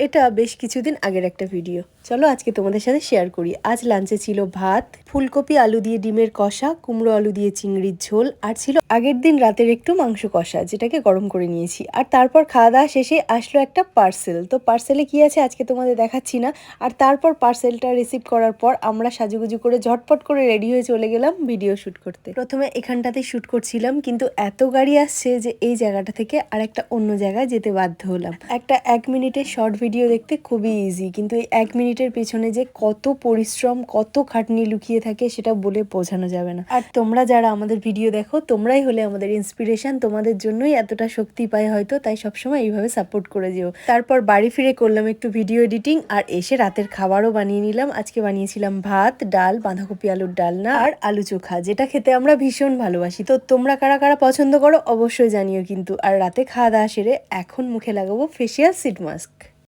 এটা বেশ কিছুদিন আগের একটা ভিডিও, চলো আজকে তোমাদের সাথে শেয়ার করি। আজ লাঞ্চে ছিল ভাত, ফুলকপি আলু দিয়ে ডিমের কষা, কুমড়ো আলু দিয়ে চিংড়ির ঝোল, আর ছিল আগের দিন রাতের একটু মাংস কষা যেটাকে গরম করে নিয়েছি। আর তারপর খাওয়া দাওয়া শেষে আসলো একটা পার্সেল। তো পার্সেলে কি আছে আজকে তোমাদের দেখাচ্ছি না। আর তারপর পার্সেলটা রিসিভ করার পর আমরা সাজুগুজু করে ঝটপট করে রেডি হয়ে চলে গেলাম ভিডিও শ্যুট করতে। প্রথমে এখানটাতে শ্যুট করছিলাম, কিন্তু এত গাড়ি আসছে যে এই জায়গাটা থেকে আর একটা অন্য জায়গায় যেতে বাধ্য হলাম। একটা 1 মিনিটের শর্ট ভিডিও দেখতে খুবই ইজি, কিন্তু এই 1 মিনিটের পেছনে যে কত পরিশ্রম, কত খাটনি লুকিয়ে থাকে সেটা বলে বোঝানো যাবে না। আর তোমরা যারা আমাদের ভিডিও দেখো, তোমরাই হলে আমাদের ইন্সপিরেশন, তোমাদের জন্যই এতটা শক্তি পাই হয়তো, তাই সবসময় এইভাবে সাপোর্ট করে যেও। তারপর বাড়ি ফিরে করলাম একটু ভিডিও এডিটিং, আর এসে রাতের খাবারও বানিয়ে নিলাম। আজকে বানিয়েছিলাম ভাত, ডাল, বাঁধাকপি আলুর ডালনা আর আলু চোখা, যেটা খেতে আমরা ভীষণ ভালোবাসি। তো তোমরা কারা কারা পছন্দ করো অবশ্যই জানিও কিন্তু। আর রাতে খাওয়া দাওয়া সেরে এখন মুখে লাগাবো ফেসিয়াল সিড মাস্ক।